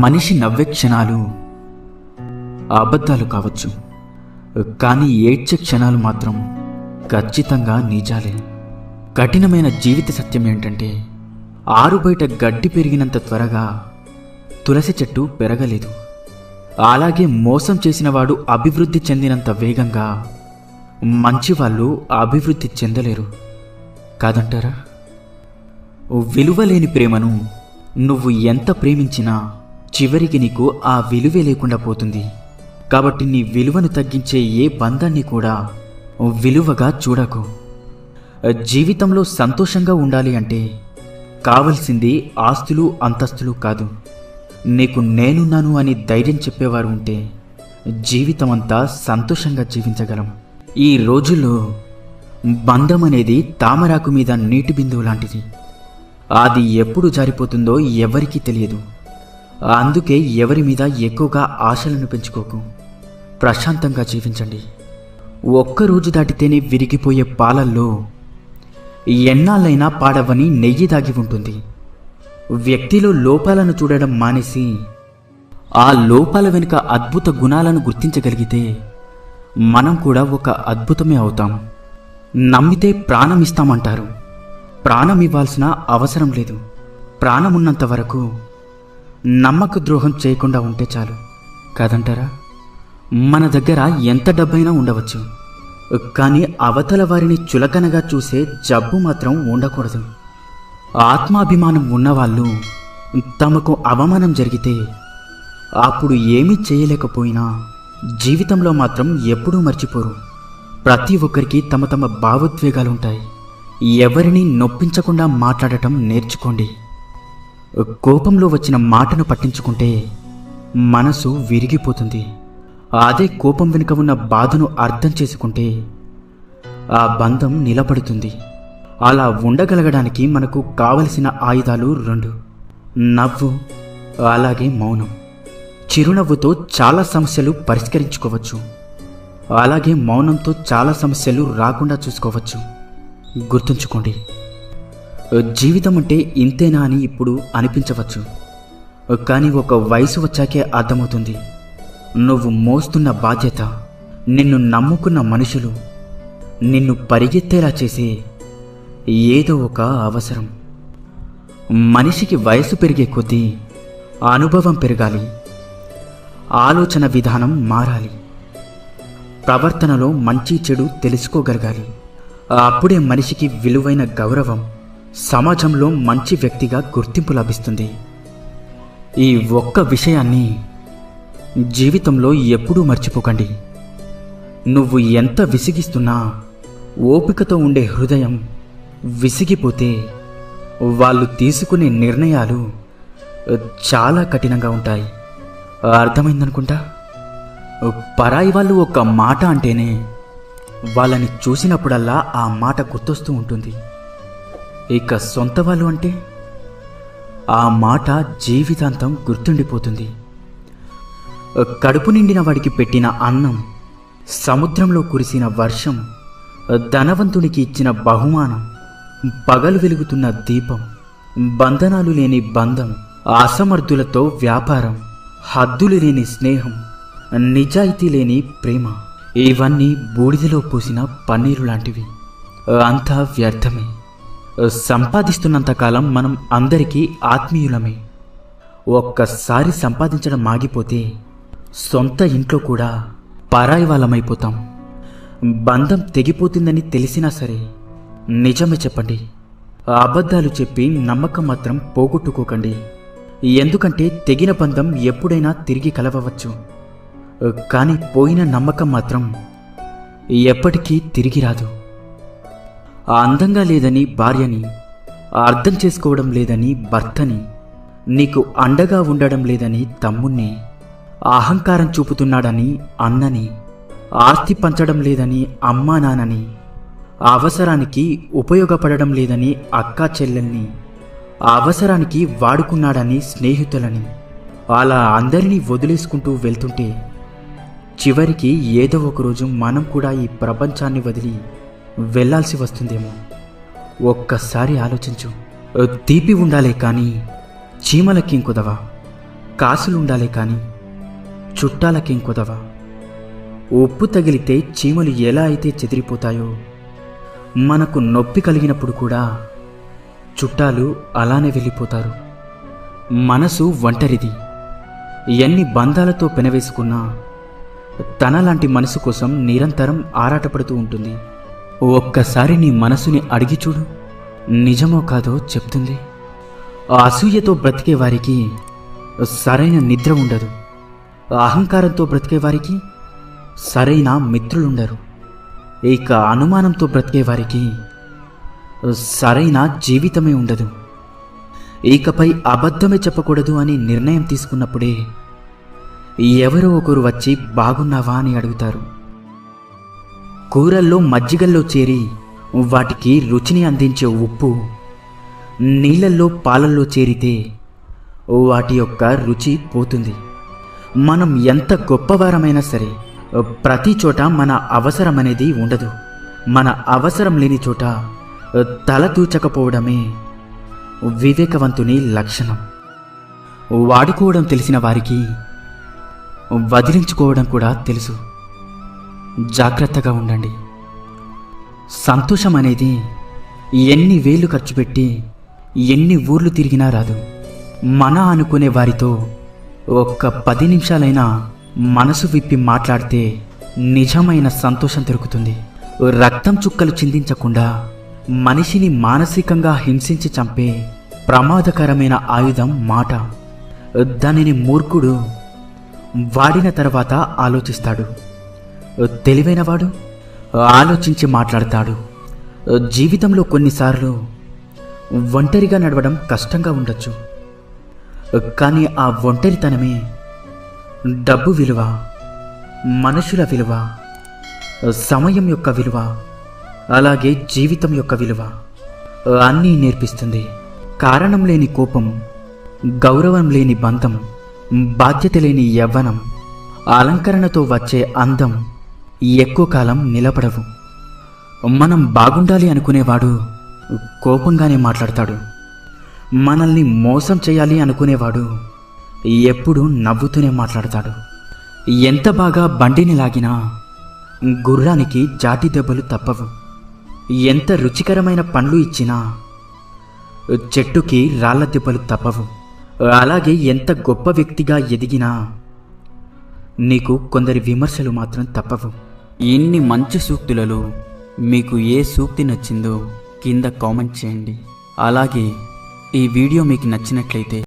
మనిషి నవ్వే క్షణాలు అబద్ధాలు కావచ్చు, కానీ ఏడ్చే క్షణాలు మాత్రం ఖచ్చితంగా నిజాలే. కఠినమైన జీవిత సత్యం ఏంటంటే, ఆరుబయట గడ్డి పెరిగినంత త్వరగా తులసి చెట్టు పెరగలేదు. అలాగే మోసం చేసినవాడు అభివృద్ధి చెందినంత వేగంగా మంచివాళ్ళు అభివృద్ధి చెందలేరు కాదంటారా? విలువలేని ప్రేమను నువ్వు ఎంత ప్రేమించినా చివరికి నీకు ఆ విలువే లేకుండా పోతుంది. కాబట్టి నీ విలువను తగ్గించే ఏ బంధాన్ని కూడా విలువగా చూడకు. జీవితంలో సంతోషంగా ఉండాలి అంటే కావలసింది ఆస్తులు అంతస్తులు కాదు. నీకు నేనున్నాను అని ధైర్యం చెప్పేవారు ఉంటే జీవితమంతా సంతోషంగా జీవించగలం. ఈ రోజుల్లో బంధం అనేది తామరాకు మీద నీటి బిందువు లాంటిది. అది ఎప్పుడు జారిపోతుందో ఎవరికీ తెలియదు. అందుకే ఎవరి మీద ఎక్కువగా ఆశలను పెంచుకోకు. ప్రశాంతంగా జీవించండి. ఒక్కరోజు దాటితేనే విరిగిపోయే పాలల్లో ఎన్నాళ్ళైనా పాడవని నెయ్యి దాగి ఉంటుంది. వ్యక్తిలో లోపాలను చూడడం మానేసి ఆ లోపాల వెనుక అద్భుత గుణాలను గుర్తించగలిగితే మనం కూడా ఒక అద్భుతమే అవుతాం. నమ్మితే ప్రాణం ఇస్తామంటారు. ప్రాణం ఇవ్వాల్సిన అవసరం లేదు. ప్రాణమున్నంత వరకు నమ్మక ద్రోహం చేయకుండా ఉంటే చాలు కాదంటారా? మన దగ్గర ఎంత డబ్బైనా ఉండవచ్చు, కానీ అవతల వారిని చులకనగా చూసే జబ్బు మాత్రం ఉండకూడదు. ఆత్మాభిమానం ఉన్నవాళ్ళు తమకు అవమానం జరిగితే అప్పుడు ఏమీ చేయలేకపోయినా జీవితంలో మాత్రం ఎప్పుడూ మర్చిపోరు. ప్రతి ఒక్కరికి తమ తమ భావోద్వేగాలుంటాయి. ఎవరిని నొప్పించకుండా మాట్లాడటం నేర్చుకోండి. కోపంలో వచ్చిన మాటను పట్టించుకుంటే మనసు విరిగిపోతుంది. అదే కోపం వెనుక ఉన్న బాధను అర్థం చేసుకుంటే ఆ బంధం నిలబడుతుంది. అలా ఉండగలగడానికి మనకు కావలసిన ఆయుధాలు 2: నవ్వు, అలాగే మౌనం. చిరునవ్వుతో చాలా సమస్యలు పరిష్కరించుకోవచ్చు, అలాగే మౌనంతో చాలా సమస్యలు రాకుండా చూసుకోవచ్చు. గుర్తుంచుకోండి, జీవితం అంటే ఇంతేనా అని ఇప్పుడు అనిపించవచ్చు, కానీ ఒక వయసు వచ్చాకే అర్థమవుతుంది. నువ్వు మోస్తున్న బాధ్యత, నిన్ను నమ్ముకున్న మనుషులు, నిన్ను పరిగెత్తేలా చేసే ఏదో ఒక అవసరం. మనిషికి వయసు పెరిగే కొద్దీ అనుభవం పెరగాలి, ఆలోచన విధానం మారాలి, ప్రవర్తనలో మంచి చెడు తెలుసుకోగలగాలి. అప్పుడే మనిషికి విలువైన గౌరవం, సమాజంలో మంచి వ్యక్తిగా గుర్తింపు లభిస్తుంది. ఈ ఒక్క విషయాన్ని జీవితంలో ఎప్పుడూ మర్చిపోకండి. నువ్వు ఎంత విసిగిస్తున్నా ఓపికతో ఉండే హృదయం విసిగిపోతే వాళ్ళు తీసుకునే నిర్ణయాలు చాలా కఠినంగా ఉంటాయి. అర్థమైందనుకుంటా. పరాయి వాళ్ళు ఒక మాట అంటేనే వాళ్ళని చూసినప్పుడల్లా ఆ మాట గుర్తొస్తూ ఉంటుంది. ఇక సొంత వాళ్ళు అంటే ఆ మాట జీవితాంతం గుర్తుండిపోతుంది. కడుపు నిండిన వాడికి పెట్టిన అన్నం, సముద్రంలో కురిసిన వర్షం, ధనవంతునికి ఇచ్చిన బహుమానం, పగలు వెలుగుతున్న దీపం, బంధనాలు లేని బంధం, అసమర్థులతో వ్యాపారం, హద్దులు లేని స్నేహం, నిజాయితీ లేని ప్రేమ, ఇవన్నీ బూడిదలో పోసిన పన్నీరు లాంటివి. అంతా వ్యర్థమే. సంపాదిస్తున్నంతకాలం మనం అందరికీ ఆత్మీయులమే. ఒక్కసారి సంపాదించడం ఆగిపోతే సొంత ఇంట్లో కూడా పరాయి వాళ్ళమైపోతాం. బంధం తెగిపోతుందని తెలిసినా సరే నిజమే చెప్పండి. అబద్ధాలు చెప్పి నమ్మకం మాత్రం పోగొట్టుకోకండి. ఎందుకంటే తెగిన బంధం ఎప్పుడైనా తిరిగి కలవవచ్చు, కానీ పోయిన నమ్మకం మాత్రం ఎప్పటికీ తిరిగి రాదు. అందంగా లేదని భార్యని, అర్థం చేసుకోవడం లేదని భర్తని, నీకు అండగా ఉండడం లేదని తమ్ముణ్ణి, అహంకారం చూపుతున్నాడని అన్నని, ఆస్తి పంచడం లేదని అమ్మా నాన్నని, అవసరానికి ఉపయోగపడడం లేదని అక్కా చెల్లెల్ని, అవసరానికి వాడుకున్నాడని స్నేహితులని, అలా అందరినీ వదిలేసుకుంటూ వెళ్తుంటే చివరికి ఏదో ఒకరోజు మనం కూడా ఈ ప్రపంచాన్ని వదిలి వెళ్ళాల్సి వస్తుందేమో. ఒక్కసారి ఆలోచించు. తీపి ఉండాలే కానీ చీమలకి కుదవా. కాసులుండాలే కాని చుట్టాలకేం కొదవ. ఉప్పు తగిలితే చీమలు ఎలా అయితే చెదిరిపోతాయో, మనకు నొప్పి కలిగినప్పుడు కూడా చుట్టాలు అలానే వెళ్ళిపోతారు. మనసు ఒంటరిది. ఎన్ని బంధాలతో పెనవేసుకున్నా తనలాంటి మనసు కోసం నిరంతరం ఆరాటపడుతూ ఉంటుంది. ఒక్కసారి నీ మనసుని అడిగి చూడు, నిజమో కాదో చెప్తుంది. అసూయతో బ్రతికే వారికి సరైన నిద్ర ఉండదు. అహంకారంతో బ్రతికే వారికి సరైన మిత్రులుండరు. ఇక అనుమానంతో బ్రతికే వారికి సరైన జీవితమే ఉండదు. ఇకపై అబద్ధమే చెప్పకూడదు అని నిర్ణయం తీసుకున్నప్పుడే ఎవరో ఒకరు వచ్చి బాగున్నావా అని అడుగుతారు. కూరల్లో మజ్జిగల్లో చేరి వాటికి రుచిని అందించే ఉప్పు నీళ్ళల్లో పాలల్లో చేరితే వాటి యొక్క రుచి పోతుంది. మనం ఎంత గొప్పవారమైనా సరే ప్రతి చోట మన అవసరం అనేది ఉండదు. మన అవసరం లేని చోట తల తూచకపోవడమే వివేకవంతుని లక్షణం. వాడుకోవడం తెలిసిన వారికి వదిలించుకోవడం కూడా తెలుసు. జాగ్రత్తగా ఉండండి. సంతోషం అనేది ఎన్ని వేలు ఖర్చు పెట్టి ఎన్ని ఊర్లు తిరిగినా రాదు. మన అనుకునే వారితో ఒక్క 10 నిమిషాలైనా మనసు విప్పి మాట్లాడితే నిజమైన సంతోషం దొరుకుతుంది. రక్తం చుక్కలు చిందించకుండా మనిషిని మానసికంగా హింసించి చంపే ప్రమాదకరమైన ఆయుధం మాట. దానిని మూర్ఖుడు వాడిన తర్వాత ఆలోచిస్తాడు. తెలివైనవాడు ఆలోచించి మాట్లాడతాడు. జీవితంలో కొన్నిసార్లు ఒంటరిగా నడవడం కష్టంగా ఉండొచ్చు. కానీ ఆ ఒంటరితనమే డబ్బు విలువ, మనుషుల విలువ, సమయం యొక్క విలువ, అలాగే జీవితం యొక్క విలువ అన్నీ నేర్పిస్తుంది. కారణం లేని కోపం, గౌరవం లేని బంధం, బాధ్యత లేని యవ్వనం, అలంకరణతో వచ్చే అందం ఎక్కువ కాలం నిలబడవు. మనం బాగుండాలి అనుకునేవాడు కోపంగానే మాట్లాడతాడు. మనల్ని మోసం చేయాలి అనుకునేవాడు ఎప్పుడూ నవ్వుతూనే మాట్లాడతాడు. ఎంత బాగా బండిని లాగినా గుర్రానికి జాతి దెబ్బలు తప్పవు. ఎంత రుచికరమైన పండ్లు ఇచ్చినా చెట్టుకి రాళ్ల దెబ్బలు తప్పవు. అలాగే ఎంత గొప్ప వ్యక్తిగా ఎదిగినా నీకు కొందరి విమర్శలు మాత్రం తప్పవు. ఇన్ని మంచి సూక్తులలో మీకు ఏ సూక్తి నచ్చిందో కింద కామెంట్ చేయండి. అలాగే ఈ వీడియో మీకు నచ్చినట్లయితే